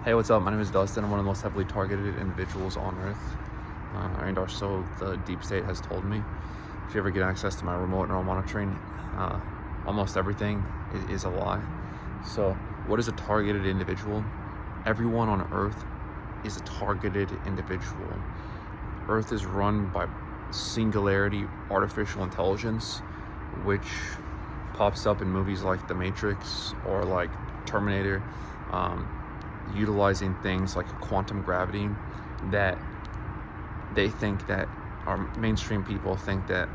Hey, what's up? My name is Dustin. I'm one of the most heavily targeted individuals on Earth, and or so the deep state has told me. If you ever get access to my remote neural monitoring, almost everything is a lie. So, what is a targeted individual? Everyone on Earth is a targeted individual. Earth is run by singularity artificial intelligence, which pops up in movies like The Matrix or like Terminator. Utilizing things like quantum gravity that they think that our mainstream people think that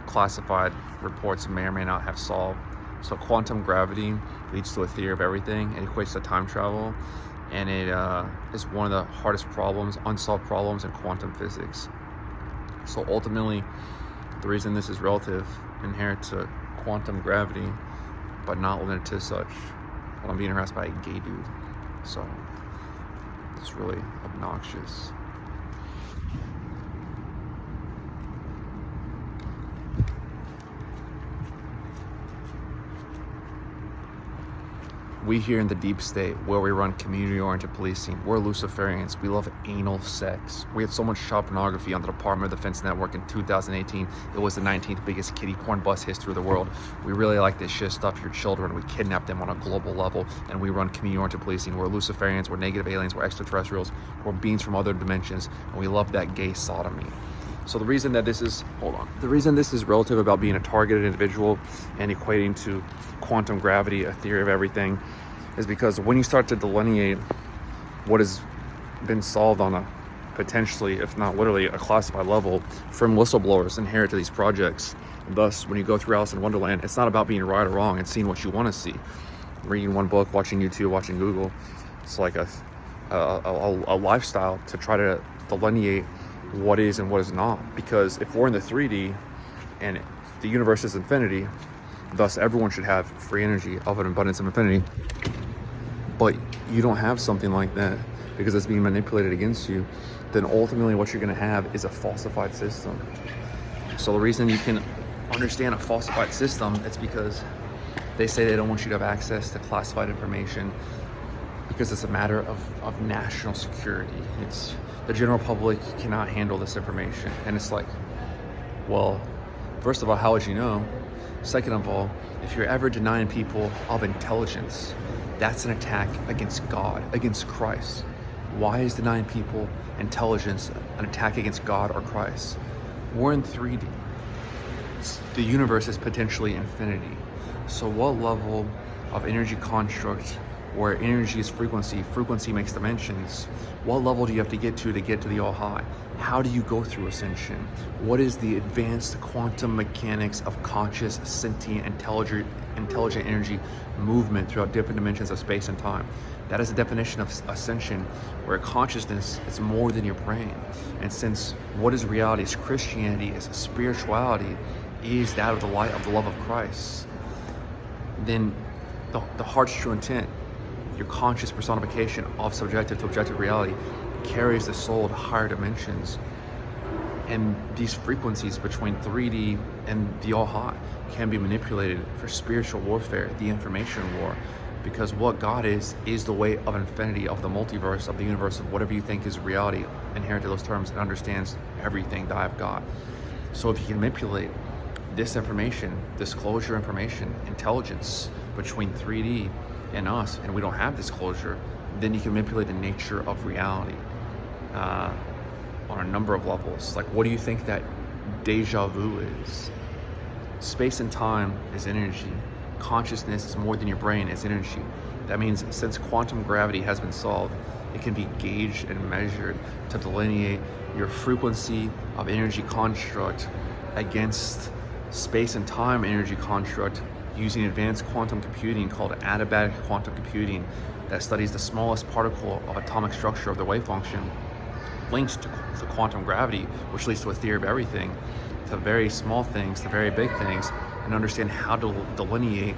classified reports may or may not have solved. So quantum gravity leads to a theory of everything. It equates to time travel, and it is one of the hardest problems, unsolved problems in quantum physics. So ultimately, the reason this is relative, inherent to quantum gravity, but not limited to such. Well, I'm being harassed by a gay dude. So it's really obnoxious. We here in the deep state, where we run community-oriented policing, we're Luciferians. We love anal sex. We had so much child pornography on the Department of Defense network in 2018. It was the 19th biggest kiddie porn bust history of the world. We really like this shit stuff. Your children, we kidnap them on a global level, and we run community-oriented policing. We're Luciferians. We're negative aliens. We're extraterrestrials. We're beings from other dimensions, and we love that gay sodomy. So the reason that this is, the reason this is relative about being a targeted individual and equating to quantum gravity, a theory of everything, is because when you start to delineate what has been solved on a potentially, if not literally, a classified level from whistleblowers inherent to these projects, thus when you go through Alice in Wonderland, it's not about being right or wrong and seeing what you want to see. Reading one book, watching YouTube, watching Google, it's like a lifestyle to try to delineate what is and what is not, because if we're in the 3D and the universe is infinity, thus everyone should have free energy of an abundance of infinity, but you don't have something like that because it's being manipulated against you, then ultimately what you're going to have is a falsified system. So the reason you can understand a falsified system, it's because they say they don't want you to have access to classified information because it's a matter of national security. It's the general public cannot handle this information. And it's like, well, first of all, how would you know? Second of all, if you're ever denying people of intelligence, that's an attack against God, against Christ. Why is denying people intelligence an attack against God or Christ? We're in 3D. The universe is potentially infinity. So what level of energy construct where energy is frequency, frequency makes dimensions, what level do you have to get to the all high? How do you go through ascension? What is the advanced quantum mechanics of conscious, sentient, intelligent energy movement throughout different dimensions of space and time? That is the definition of ascension, where consciousness is more than your brain. And since what is reality is Christianity, is spirituality, is that of the light of the love of Christ, then the heart's true intent, your conscious personification of subjective to objective reality, carries the soul to higher dimensions. And these frequencies between 3D and the all high can be manipulated for spiritual warfare, the information war, because what God is the way of infinity, of the multiverse, of the universe, of whatever you think is reality, inherent to those terms, and understands everything that I've got. So if you can manipulate this information, disclosure information, intelligence between 3D and us, and we don't have disclosure, then you can manipulate the nature of reality on a number of levels. Like, what do you think that deja vu is? Space and time is energy. Consciousness is more than your brain, it's energy. That means since quantum gravity has been solved, it can be gauged and measured to delineate your frequency of energy construct against space and time energy construct using advanced quantum computing called adiabatic quantum computing that studies the smallest particle of atomic structure of the wave function linked to quantum gravity, which leads to a theory of everything, to very small things, to very big things, and understand how to delineate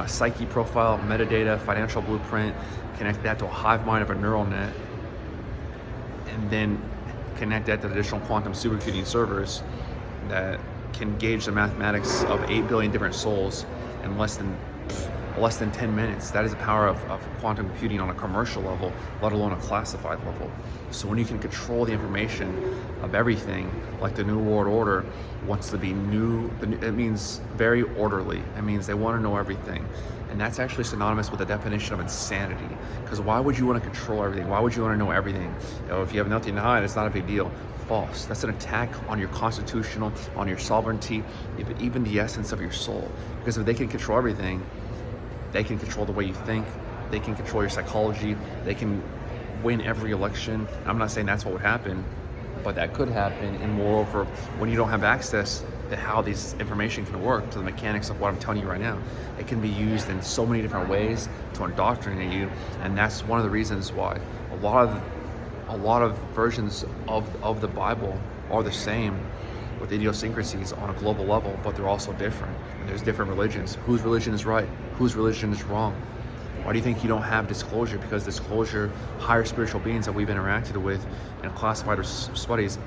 psyche profile, metadata, financial blueprint, connect that to a hive mind of a neural net, and then connect that to additional quantum supercomputing servers that can gauge the mathematics of 8 billion different souls in less than less than 10 minutes. That is the power of quantum computing on a commercial level, let alone a classified level. So when you can control the information of everything, like the New World Order wants to be new, it means very orderly. It means they want to know everything. And that's actually synonymous with the definition of insanity. Because why would you want to control everything? Why would you want to know everything? If you have nothing to hide, it's not a big deal. False. That's an attack on your constitutional, on your sovereignty, even the essence of your soul. Because if they can control everything, they can control the way you think, they can control your psychology, they can win every election. I'm not saying that's what would happen, but that could happen. And moreover, when you don't have access to how this information can work, to the mechanics of what I'm telling you right now, it can be used in so many different ways to indoctrinate you. And that's one of the reasons why a lot of versions of the Bible are the same, with idiosyncrasies on a global level, but they're also different. And there's different religions. Whose religion is right? Whose religion is wrong? Why do you think you don't have disclosure? Because disclosure, higher spiritual beings that we've interacted with in classified studies,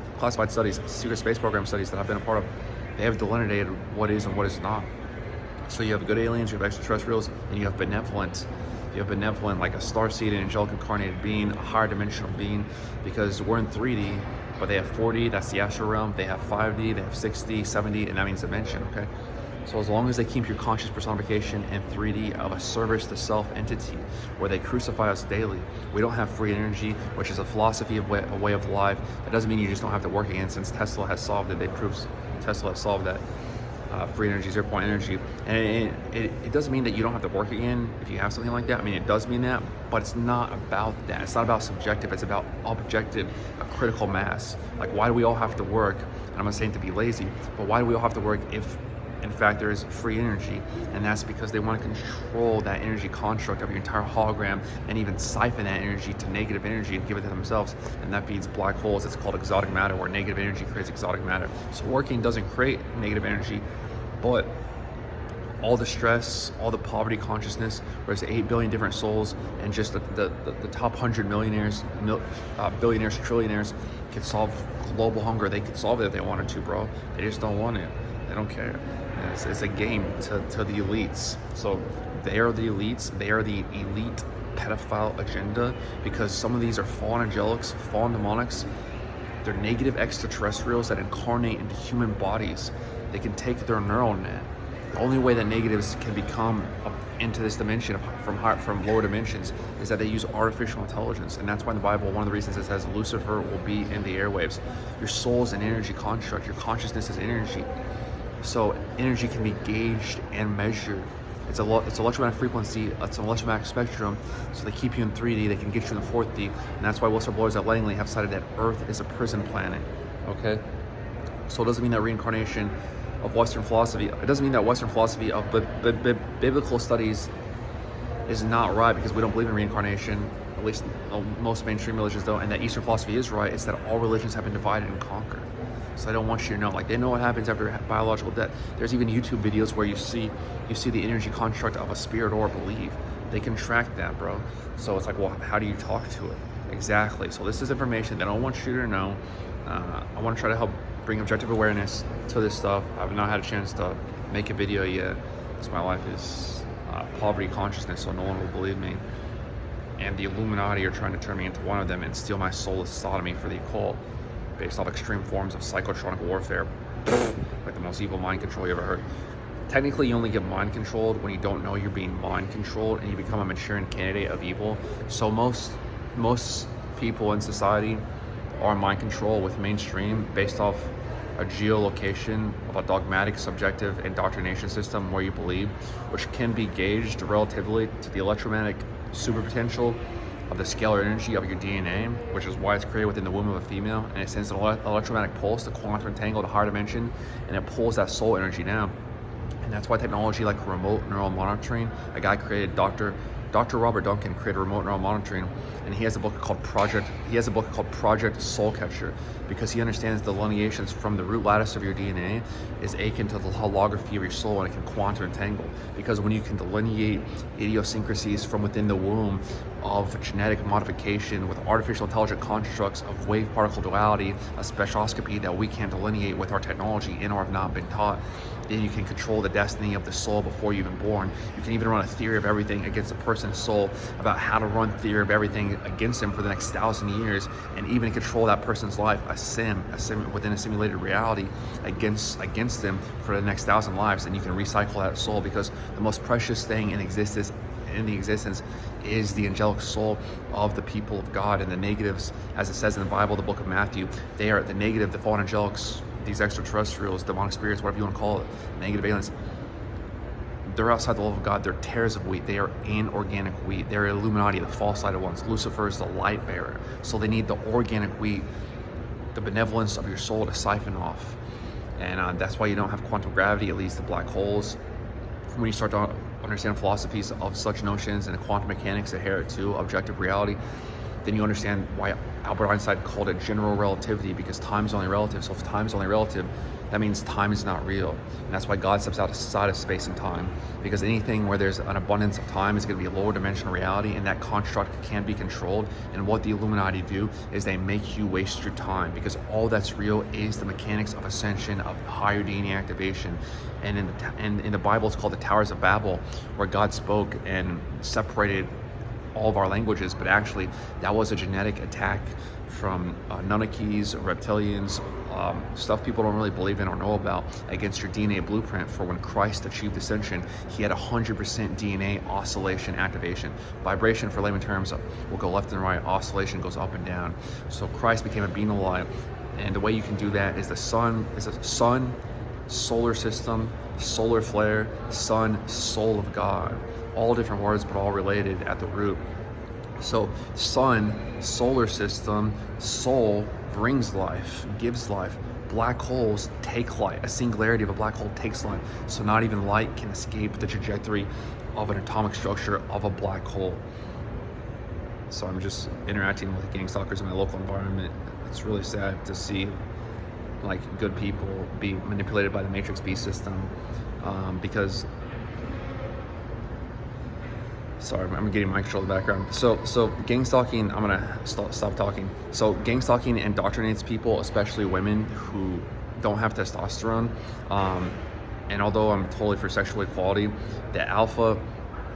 secret space program studies that I've been a part of, they have delineated what is and what is not. So you have good aliens, you have extraterrestrials, and you have benevolent. You have benevolent, like a starseed, an angelic incarnated being, a higher dimensional being, because we're in 3D, but they have 4D, that's the astral realm. They have 5D, they have 6D, 7D, and that means dimension, okay? So as long as they keep your conscious personification in 3D of a service to self entity, where they crucify us daily, we don't have free energy, which is a philosophy of a way of life. It doesn't mean you just don't have to work again, since Tesla has solved it. They proved Tesla has solved that. Free energy, 0 point energy. And it doesn't mean that you don't have to work again if you have something like that. I mean, it does mean that, but it's not about that. It's not about subjective, it's about objective, a critical mass. Like, why do we all have to work? And I'm not saying to be lazy, but why do we all have to work if in fact there is free energy? And that's because they want to control that energy construct of your entire hologram, and even siphon that energy to negative energy and give it to themselves. And that feeds black holes. It's called exotic matter, where negative energy creates exotic matter. So working doesn't create negative energy, but all the stress, all the poverty consciousness, where there's 8 billion different souls, and just the top 100 millionaires, billionaires, trillionaires can solve global hunger. They could solve it if they wanted to, bro. They just don't want it. They don't care. It's a game to the elites. So they are the elites. They are the elite pedophile agenda, because some of these are fallen angelics, fallen demonics. They're negative extraterrestrials that incarnate into human bodies. They can take their neural net. The only way that negatives can become up into this dimension from lower dimensions is that they use artificial intelligence. And that's why in the Bible, one of the reasons it says Lucifer will be in the airwaves. Your soul is an energy construct. Your consciousness is energy. So energy can be gauged and measured. It's electromagnetic frequency, it's an electromagnetic spectrum. So they keep you in 3D, they can get you in the 4D. And that's why whistleblowers at Langley have cited that Earth is a prison planet, okay? So it doesn't mean that reincarnation of Western philosophy, it doesn't mean that Western philosophy of biblical studies is not right, because we don't believe in reincarnation, at least most mainstream religions don't, and that Eastern philosophy is right. It's that all religions have been divided and conquered. So they don't want you to know. Like, they know what happens after biological death. There's even YouTube videos where you see the energy construct of a spirit or a belief. They can track that, bro. So it's like, well, how do you talk to it? Exactly. So this is information that I don't want you to know. I want to try to help bring objective awareness to this stuff. I've not had a chance to make a video yet, because my life is poverty consciousness, so no one will believe me. And the Illuminati are trying to turn me into one of them and steal my soul as sodomy for the occult, based off extreme forms of psychotronic warfare, like the most evil mind control you ever heard. Technically, you only get mind controlled when you don't know you're being mind controlled, and you become a maturing candidate of evil. So most people in society are mind control with mainstream, based off a geolocation of a dogmatic, subjective indoctrination system where you believe, which can be gauged relatively to the electromagnetic superpotential of the scalar energy of your DNA, which is why it's created within the womb of a female, and it sends an electromagnetic pulse to quantum entangle the higher dimension, and it pulls that soul energy down. And that's why technology like remote neural monitoring, a guy created, Dr. Robert Duncan created remote neural monitoring, and he has a book called Project Soul Catcher, because he understands the lineations from the root lattice of your DNA is akin to the holography of your soul, and it can quantum entangle. Because when you can delineate idiosyncrasies from within the womb of genetic modification with artificial intelligent constructs of wave particle duality, a spectroscopy that we can't delineate with our technology and or have not been taught, then you can control the destiny of the soul before you're even born. You can even run a theory of everything against a person's soul, about how to run theory of everything against them for the next 1,000 years, and even control that person's life, a sim within a simulated reality against them for the next 1,000 lives. And you can recycle that soul, because the most precious thing in existence is the angelic soul of the people of God. And the negatives, as it says in the Bible, the book of Matthew, they are the negative, the fallen angelics, these extraterrestrials, demonic spirits, whatever you want to call it, negative aliens. They're outside the love of God. They're tares of wheat. They are inorganic wheat. They're Illuminati, the false-lighted ones. Lucifer is the light bearer. So they need the organic wheat, the benevolence of your soul, to siphon off. And that's why you don't have quantum gravity. It leads to black holes. When you start to understand philosophies of such notions and quantum mechanics adhere to objective reality, then you understand why Albert Einstein called it general relativity, because time is only relative. So if time is only relative, that means time is not real. And that's why God steps outside of space and time, because anything where there's an abundance of time is going to be a lower dimensional reality, and that construct can be controlled. And what the Illuminati do is they make you waste your time, because all that's real is the mechanics of ascension, of higher DNA activation. And in the Bible, it's called the Towers of Babel, where God spoke and separated all of our languages, but actually that was a genetic attack from Anunnakis, reptilians, stuff people don't really believe in or know about, against your DNA blueprint. For when Christ achieved ascension, he had 100% DNA oscillation activation. Vibration, for layman terms, will go left and right. Oscillation goes up and down. So Christ became a being of light, and the way you can do that is the sun, solar system, solar flare, sun, soul of God. All different words, but all related at the root. So sun, solar system, soul brings life, gives life. Black holes take light. A singularity of a black hole takes light. So not even light can escape the trajectory of an atomic structure of a black hole. So I'm just interacting with gang stalkers in my local environment. It's really sad to see like good people be manipulated by the Matrix B system, because sorry, I'm getting my control in the background. So gang stalking, I'm gonna stop talking. So gang stalking indoctrinates people, especially women who don't have testosterone. And although I'm totally for sexual equality, the alpha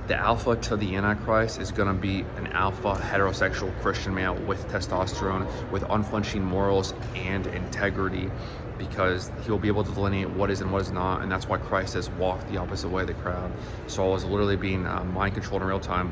to the Antichrist is gonna be an alpha heterosexual Christian male with testosterone, with unflinching morals and integrity, because he'll be able to delineate what is and what is not. And that's why Christ says walk the opposite way of the crowd. So I was literally being mind controlled in real time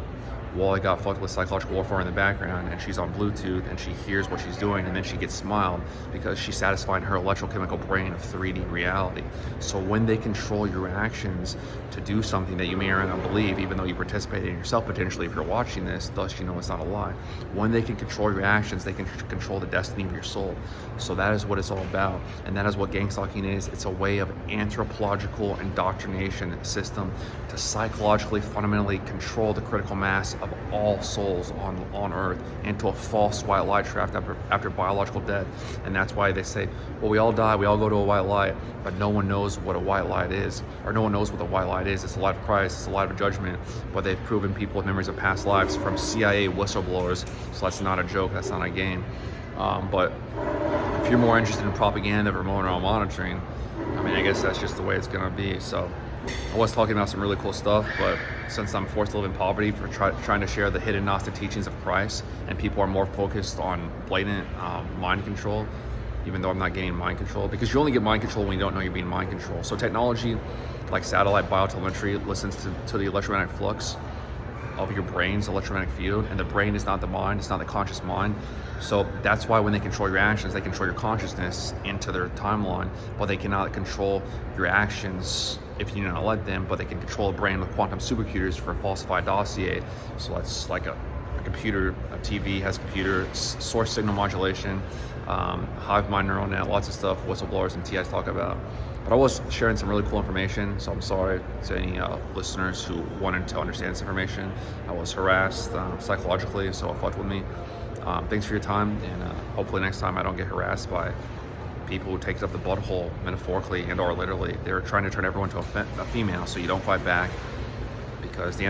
while I got fucked with psychological warfare in the background, and she's on Bluetooth and she hears what she's doing, and then she gets smiled because she's satisfying her electrochemical brain of 3D reality. So when they control your actions to do something that you may or may not believe, even though you participated in yourself potentially if you're watching this, thus you know it's not a lie. When they can control your actions, they can control the destiny of your soul. So that is what it's all about, and that is what gang stalking is. It's a way of anthropological indoctrination system to psychologically, fundamentally control the critical mass of all souls on earth into a false white light trap after biological death. And that's why they say, well, we all die, we all go to a white light, but no one knows what a white light is, or no one knows what the white light is. It's the light of Christ, it's the light of judgment. But they've proven people with memories of past lives from CIA whistleblowers, so that's not a joke, that's not a game. But if you're more interested in propaganda or remote neural monitoring, I mean, I guess that's just the way it's gonna be. So I was talking about some really cool stuff, but since I'm forced to live in poverty for trying to share the hidden Gnostic teachings of Christ, and people are more focused on blatant mind control, even though I'm not getting mind control, because you only get mind control when you don't know you're being mind controlled. So technology like satellite biotelemetry listens to the electromagnetic flux of your brain's electromagnetic field, and the brain is not the mind, it's not the conscious mind. So that's why when they control your actions, they control your consciousness into their timeline, but they cannot control your actions if you do not let them, but they can control the brain with quantum supercomputers for a falsified dossier. So that's like a computer, a TV has computer, source signal modulation, hive mind neural net, lots of stuff whistleblowers and TIs talk about. But I was sharing some really cool information, so I'm sorry to any listeners who wanted to understand this information. I was harassed psychologically, so it fucked with me. Thanks for your time, and hopefully next time I don't get harassed by people who take it up the butthole, metaphorically and or literally. They're trying to turn everyone to a female, so you don't fight back, because the